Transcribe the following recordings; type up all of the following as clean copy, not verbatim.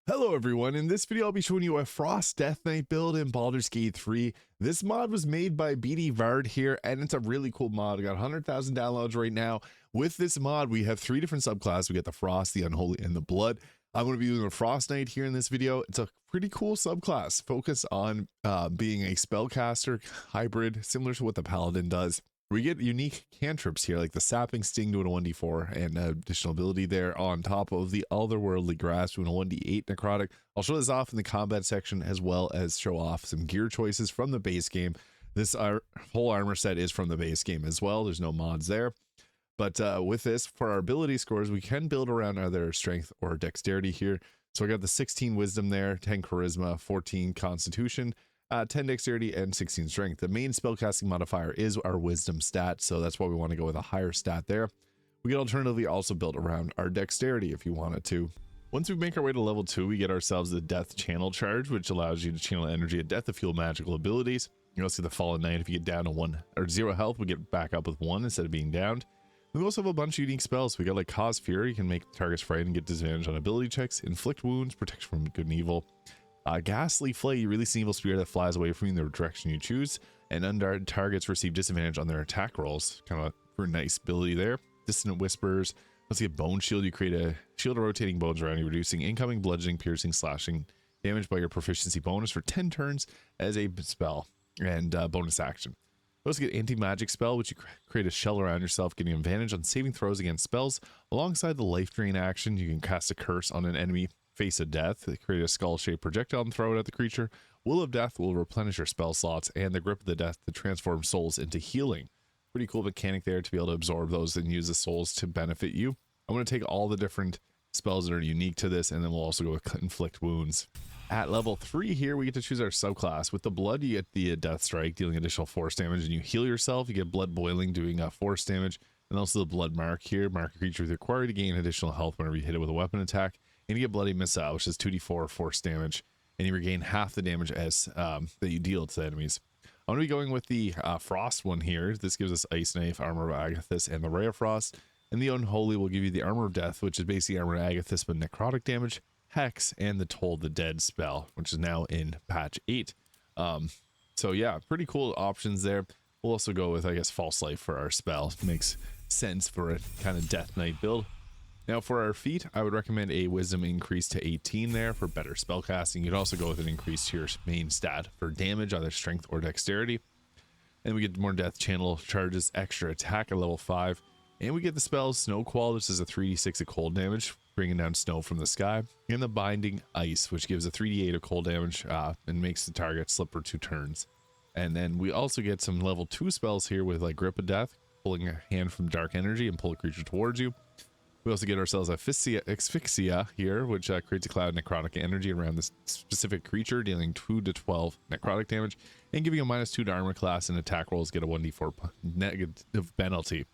Hello everyone, in this video I'll be showing you a Frost Death Knight build in Baldur's Gate 3. This mod was made by Bdvard here, and it's a really cool mod. We got 100,000 downloads right now. With this mod, we have three different subclasses. We got the Frost, the Unholy, and the Blood. I'm going to be using a Frost Knight here in this video. It's a pretty cool subclass, focused on being a spellcaster hybrid, similar to what the Paladin does. We get unique cantrips here, like the Sapping Sting doing a 1d4 and additional ability there on top of the Otherworldly Grasp doing a 1d8 Necrotic. I'll show this off in the combat section as well as show off some gear choices from the base game. This whole armor set is from the base game as well. There's no mods there. But with this, for our ability scores, we can build around either strength or dexterity here. So I got the 16 wisdom there, 10 charisma, 14 constitution, 10 dexterity, and 16 strength. The main spellcasting modifier is our wisdom stat, so that's why we want to go with a higher stat there. We can alternatively also build around our dexterity if you wanted to. Once we make our way to level 2, we get ourselves the death channel charge, which allows you to channel energy at death to fuel magical abilities. You also see the Fallen Knight. If you get down to 1 or 0 health, we get back up with 1 instead of being downed. We also have a bunch of unique spells. We got like Cause Fury, you can make targets frightened and get disadvantage on ability checks, inflict wounds, protection from good and evil. Ghastly Flay, you release an evil spirit that flies away from you in the direction you choose, and undead targets receive disadvantage on their attack rolls. Kind of a nice ability there. Dissonant Whispers. Let's get Bone Shield. You create a shield of rotating bones around you, reducing incoming bludgeoning, piercing, slashing damage by your proficiency bonus for 10 turns as a spell and bonus action. Let's get Anti-Magic Spell, which you create a shell around yourself, getting advantage on saving throws against spells. Alongside the Life Drain action, you can cast a curse on an enemy. Face of Death, create a skull-shaped projectile and throw it at the creature. Will of Death will replenish your spell slots, and the Grip of the Death to transform souls into healing. Pretty cool mechanic there to be able to absorb those and use the souls to benefit you. I'm going to take all the different spells that are unique to this, and then we'll also go with Inflict Wounds. At level 3 here, we get to choose our subclass. With the Blood, you get the Death Strike, dealing additional force damage, and you heal yourself. You get Blood Boiling, doing force damage, and also the Blood Mark here. Mark a creature with required to gain additional health whenever you hit it with a weapon attack. And you get Bloody Missile, which is 2d4 force damage, and you regain half the damage as that you deal to the enemies. I'm going to be going with the Frost one here. This gives us Ice Knife, Armor of Agathis, and the Ray of Frost. And the Unholy will give you the Armor of Death, which is basically Armor of Agathis with necrotic damage, Hex, and the Toll the Dead spell, which is now in patch 8. So yeah, pretty cool options there. We'll also go with, I guess, False Life for our spell. Makes sense for a kind of Death Knight build. Now for our feat, I would recommend a wisdom increase to 18 there for better spellcasting. You'd also go with an increase to your main stat for damage, either strength or dexterity. And we get more death channel charges, extra attack at level 5. And we get the spell Snow Qual, which is a 3d6 of cold damage, bringing down snow from the sky. And the Binding Ice, which gives a 3d8 of cold damage and makes the target slip for 2 turns. And then we also get some level 2 spells here with like Grip of Death, pulling a hand from dark energy and pull a creature towards you. We also get ourselves Asphyxia here, which creates a cloud of necrotic energy around this specific creature, dealing 2 to 12 necrotic damage, and giving a -2 to armor class, and attack rolls get a 1d4 negative penalty.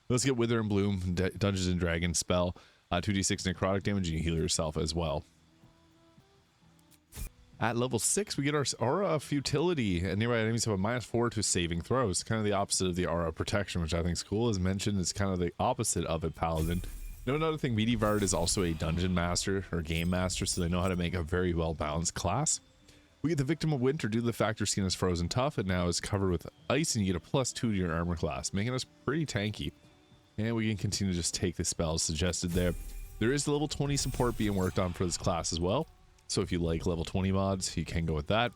Let's get Wither and Bloom, Dungeons and Dragons spell, 2d6 necrotic damage, and you heal yourself as well. At level 6, we get our Aura of Futility, and nearby enemies have a -4 to saving throws. Kind of the opposite of the Aura of Protection, which I think is cool. As mentioned, it's kind of the opposite of a Paladin. Another thing, Bdvard is also a dungeon master or game master, so they know how to make a very well balanced class. We get the Victim of Winter due to the fact your skin is frozen tough and now is covered with ice, and you get a +2 to your armor class, making us pretty tanky. And we can continue to just take the spells suggested there. There is the level 20 support being worked on for this class as well, so if you like level 20 mods, you can go with that.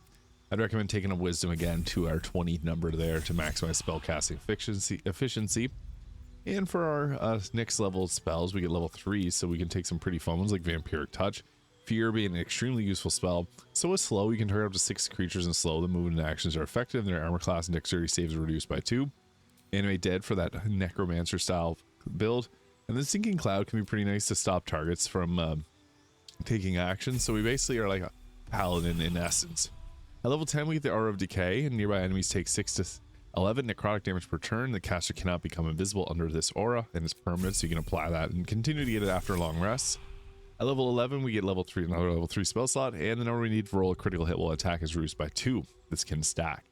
I'd recommend taking a Wisdom again to our 20 number there to maximize spellcasting efficiency. And for our next level spells, we get level 3, so we can take some pretty fun ones like Vampiric Touch. Fear being an extremely useful spell. So is Slow, you can target up to 6 creatures and slow them. Movement and actions are effective, and their armor class and dexterity saves are reduced by 2. Animate Dead for that Necromancer style build. And then Sinking Cloud can be pretty nice to stop targets from taking action. So we basically are like a Paladin in essence. At level 10, we get the Aura of Decay, and nearby enemies take 6 to 11 necrotic damage per turn. The caster cannot become invisible under this aura, and it's permanent, so you can apply that and continue to get it after long rests. At level 11, we get level 3, another level 3 spell slot, and the number we need to roll a critical hit while attack is reduced by 2. This can stack,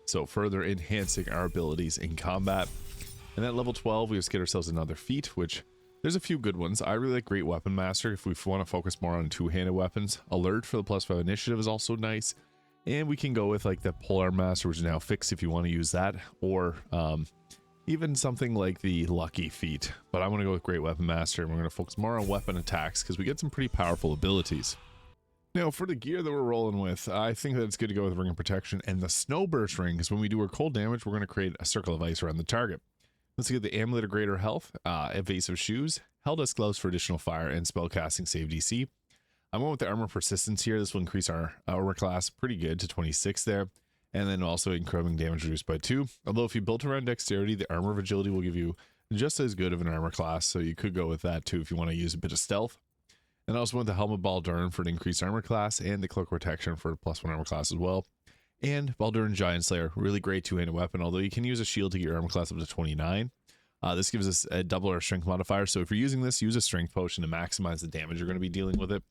so further enhancing our abilities in combat. And at level 12, we just get ourselves another feat, which There's a few good ones. I really like Great Weapon Master if we want to focus more on two-handed weapons. Alert for the +5 initiative is also nice. And we can go with like the Polearm Master, which is now fixed if you want to use that. Or even something like the Lucky Feat. But I'm going to go with Great Weapon Master, and we're going to focus more on weapon attacks because we get some pretty powerful abilities. Now, for the gear that we're rolling with, I think that it's good to go with Ring of Protection and the Snowburst Ring, because when we do our cold damage, we're going to create a circle of ice around the target. Let's get the Amulet of Greater Health, Evasive Shoes, Helldust Gloves for additional fire, and Spellcasting Save DC. I'm going with the Armor Persistence here. This will increase our armor class pretty good to 26 there, and then also increasing damage reduced by 2. Although if you built around Dexterity, the Armor of Agility will give you just as good of an armor class, so you could go with that too if you want to use a bit of stealth. And I also want the Helmet Baldur for an increased armor class, and the Cloak Protection for a +1 armor class as well. And Baldur Giant Slayer, really great two-handed weapon, although you can use a shield to get your armor class up to 29. This gives us a double our strength modifier, so if you're using this, use a strength potion to maximize the damage you're going to be dealing with it.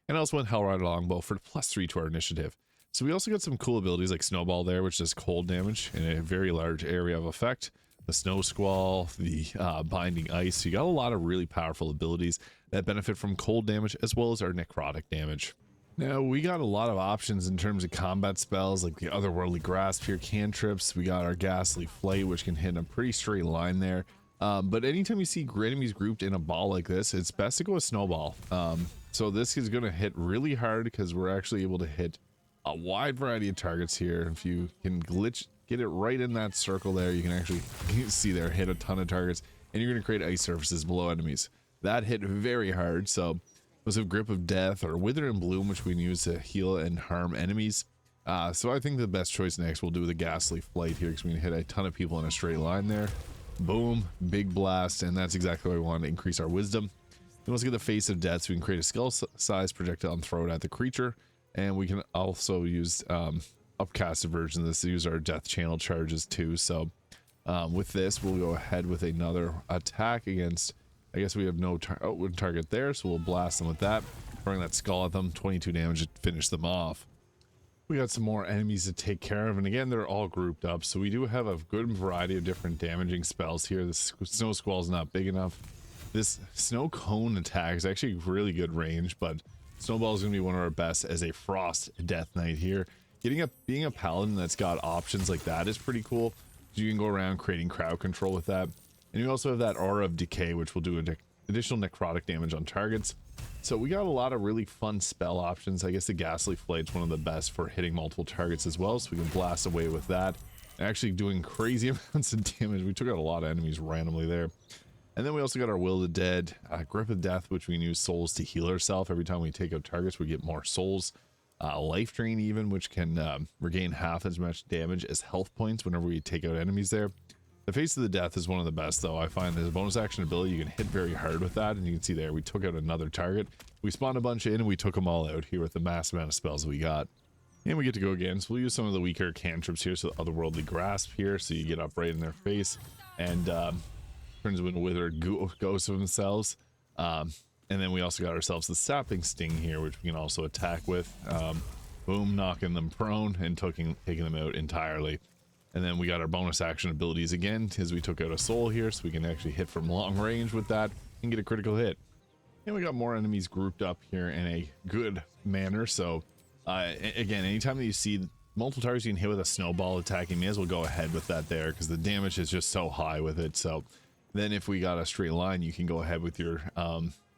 And I also want Hellrider Longbow for +3 to our initiative. So we also got some cool abilities like Snowball there, which does cold damage in a very large area of effect. The Snow Squall, the Binding Ice. So you got a lot of really powerful abilities that benefit from cold damage as well as our necrotic damage. Now, we got a lot of options in terms of combat spells like the Otherworldly Grasp here, cantrips. We got our Ghastly Flight, which can hit in a pretty straight line there. But anytime you see enemies grouped in a ball like this, it's best to go with Snowball. So this is going to hit really hard because we're actually able to hit a wide variety of targets here. If you can get it right in that circle there, you can actually see there hit a ton of targets, and you're going to create ice surfaces below enemies. That hit very hard. So was a Grip of Death or Wither and Bloom, which we can use to heal and harm enemies. So I think the best choice next we'll do the Ghastly Flight here because we can hit a ton of people in a straight line there. Boom, big blast, and that's exactly what we want to increase our wisdom. Then let's get the Face of Death, so we can create a skull-sized projectile and throw it at the creature. And we can also use upcasted version of this to use our death channel charges too. So with this, we'll go ahead with another attack against, I guess we have no target there, so we'll blast them with that, throwing that skull at them, 22 damage to finish them off. We got some more enemies to take care of, and again, they're all grouped up, so we do have a good variety of different damaging spells here. The Snow Squall is not big enough. This Snow Cone attack is actually really good range, but Snowball is going to be one of our best as a Frost Death Knight here. Being a paladin that's got options like that is pretty cool. You can go around creating crowd control with that, and you also have that Aura of Decay, which will do additional necrotic damage on targets. So we got a lot of really fun spell options. I guess the Ghastly Flight's one of the best for hitting multiple targets as well, so we can blast away with that. Actually doing crazy amounts of damage. We took out a lot of enemies randomly there. And then we also got our Will of the Dead, Grip of Death, which we can use souls to heal ourselves. Every time we take out targets, we get more souls. Life Drain even, which can regain half as much damage as health points whenever we take out enemies there. The Face of the Death is one of the best, though. I find there's a bonus action ability. You can hit very hard with that, and you can see there we took out another target. We spawned a bunch in, and we took them all out here with the mass amount of spells that we got. And we get to go again, so we'll use some of the weaker cantrips here. So the Otherworldly Grasp here, so you get up right in their face, and turns them into withered ghosts of themselves. And then we also got ourselves the Sapping Sting here, which we can also attack with. Boom, knocking them prone and taking them out entirely. And then we got our bonus action abilities again, as we took out a soul here, so we can actually hit from long range with that and get a critical hit. And we got more enemies grouped up here in a good manner. So again, anytime that you see multiple targets you can hit with a snowball attack, you may as well go ahead with that there, because the damage is just so high with it. So then if we got a straight line, you can go ahead with your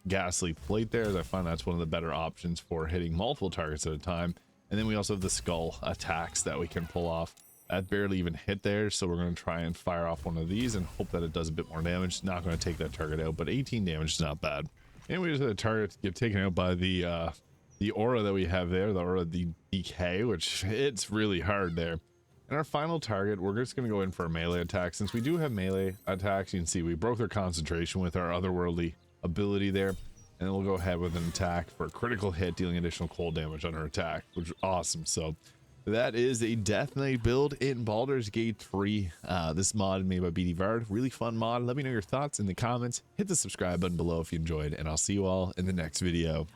Ghastly Flight there, as I find that's one of the better options for hitting multiple targets at a time. And then we also have the skull attacks that we can pull off. That barely even hit there, so we're going to try and fire off one of these and hope that it does a bit more damage. Not going to take that target out, but 18 damage is not bad. And we just had a target get taken out by the aura that we have there, the Aura of the Decay, which hits really hard there. And our final target, we're just going to go in for a melee attack. Since we do have melee attacks, you can see we broke their concentration with our Otherworldly ability there. And then we'll go ahead with an attack for a critical hit, dealing additional cold damage on our attack, which is awesome. So that is a Death Knight build in Baldur's Gate 3. This mod made by Bdvard. Really fun mod. Let me know your thoughts in the comments. Hit the subscribe button below if you enjoyed, and I'll see you all in the next video.